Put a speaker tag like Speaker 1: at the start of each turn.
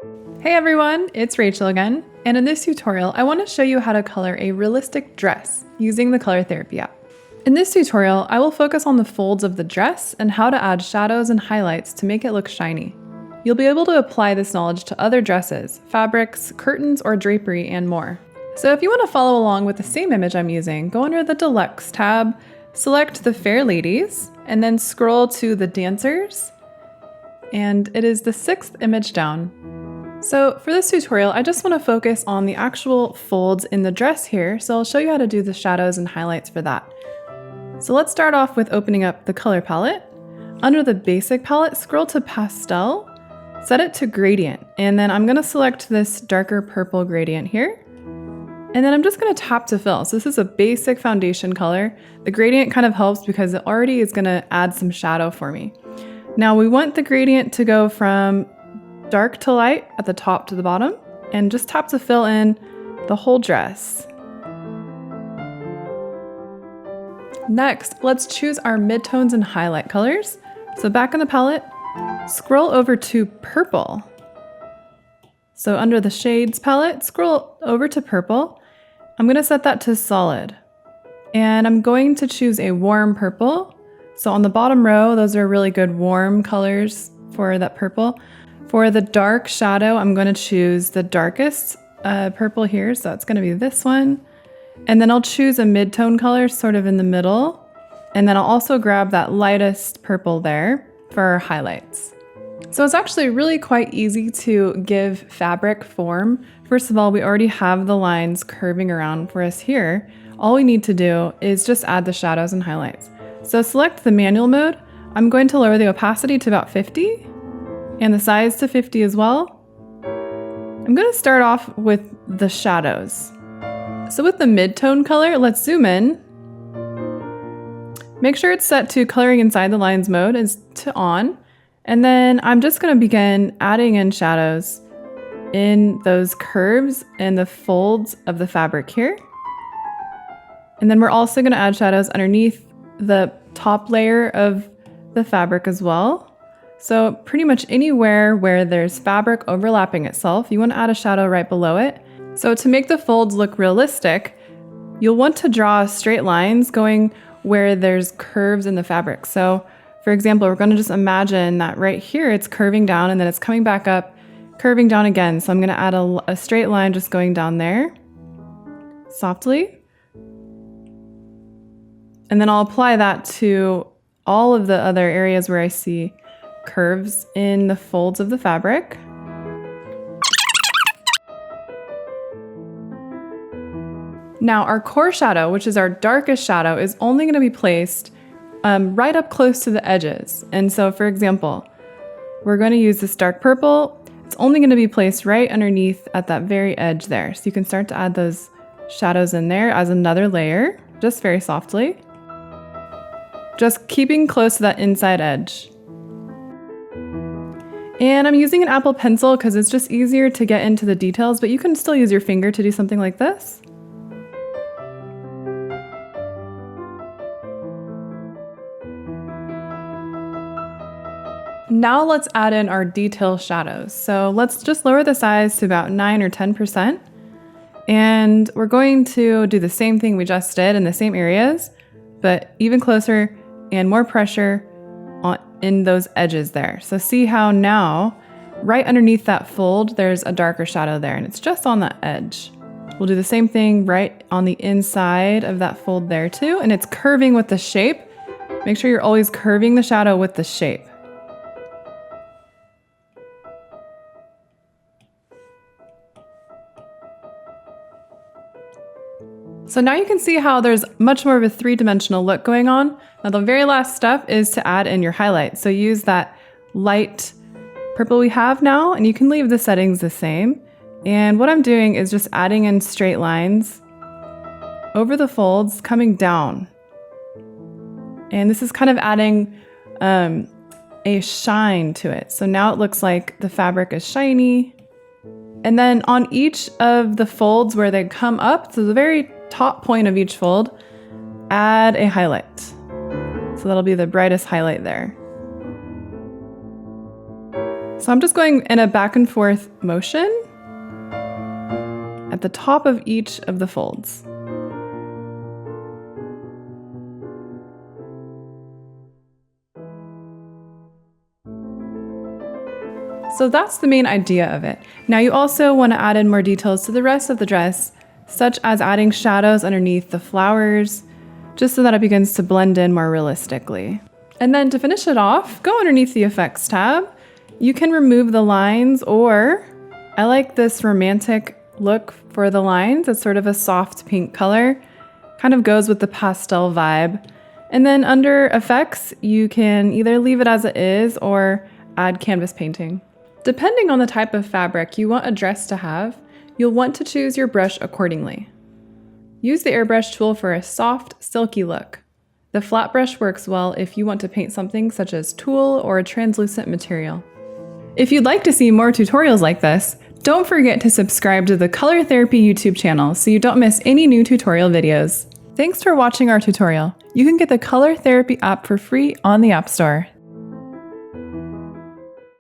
Speaker 1: Hey everyone, it's Rachel again, and in this tutorial I want to show you how to color a realistic dress using the Color Therapy app. In this tutorial, I will focus on the folds of the dress and how to add shadows and highlights to make it look shiny. You'll be able to apply this knowledge to other dresses, fabrics, curtains, or drapery, and more. So if you want to follow along with the same image I'm using, go under the Deluxe tab, select the Fair Ladies, and then scroll to the Dancers, and it is the 6th image down. So for this tutorial, I just want to focus on the actual folds in the dress here, so I'll show you how to do the shadows and highlights for that. So let's start off with opening up the color palette. Under the basic palette, scroll to Pastel, set it to Gradient, and then I'm going to select this darker purple gradient here. And then I'm just going to tap to fill. So this is a basic foundation color. The gradient kind of helps because it already is going to add some shadow for me. Now we want the gradient to go from dark to light at the top to the bottom, and just tap to fill in the whole dress. Next, let's choose our midtones and highlight colors. So back in the palette, scroll over to Purple. So under the Shades palette, scroll over to Purple. I'm going to set that to Solid. And I'm going to choose a warm purple. So on the bottom row, those are really good warm colors for that purple. For the dark shadow, I'm going to choose the darkest purple here. So it's going to be this one. And then I'll choose a mid-tone color sort of in the middle. And then I'll also grab that lightest purple there for our highlights. So it's actually really quite easy to give fabric form. First of all, we already have the lines curving around for us here. All we need to do is just add the shadows and highlights. So select the manual mode. I'm going to lower the opacity to about 50 and the size to 50 as well. I'm going to start off with the shadows. So with the mid-tone color, let's zoom in. Make sure it's set to coloring inside the lines mode is to on. And then I'm just going to begin adding in shadows in those curves and the folds of the fabric here. And then we're also going to add shadows underneath the top layer of the fabric as well. So pretty much anywhere where there's fabric overlapping itself, you want to add a shadow right below it. So to make the folds look realistic, you'll want to draw straight lines going where there's curves in the fabric. So for example, we're going to just imagine that right here it's curving down and then it's coming back up, curving down again. So I'm going to add a straight line just going down there softly. And then I'll apply that to all of the other areas where I see curves in the folds of the fabric. Now our core shadow, which is our darkest shadow, is only going to be placed right up close to the edges. And so for example, we're going to use this dark purple. It's only going to be placed right underneath at that very edge there. So you can start to add those shadows in there as another layer, just very softly. Just keeping close to that inside edge. And I'm using an Apple Pencil because it's just easier to get into the details, but you can still use your finger to do something like this. Now let's add in our detail shadows. So let's just lower the size to about 9 or 10%. And we're going to do the same thing we just did in the same areas, but even closer and more pressure in those edges there. So see how now, right underneath that fold, there's a darker shadow there, and it's just on that edge. We'll do the same thing right on the inside of that fold there too, and it's curving with the shape. Make sure you're always curving the shadow with the shape. So now you can see how there's much more of a three-dimensional look going on. Now the very last step is to add in your highlight. So use that light purple we have now, and you can leave the settings the same. And what I'm doing is just adding in straight lines over the folds coming down. And this is kind of adding a shine to it. So now it looks like the fabric is shiny. And then on each of the folds where they come up to the very top point of each fold, add a highlight. So that'll be the brightest highlight there. So I'm just going in a back and forth motion at the top of each of the folds. So that's the main idea of it. Now you also want to add in more details to the rest of the dress, such as adding shadows underneath the flowers, just so that it begins to blend in more realistically. And then to finish it off, go underneath the effects tab. You can remove the lines, or I like this romantic look for the lines. It's sort of a soft pink color, kind of goes with the pastel vibe. And then under effects, you can either leave it as it is or add canvas painting. Depending on the type of fabric you want a dress to have, you'll want to choose your brush accordingly. Use the AIRBRUSH tool for a soft, silky look. The flat brush works well if you want to paint something such as tulle or a translucent material. If you'd like to see more tutorials like this, don't forget to subscribe to the Color Therapy YouTube channel so you don't miss any new tutorial videos. Thanks for watching our tutorial. You can get the Color Therapy app for free on the App Store.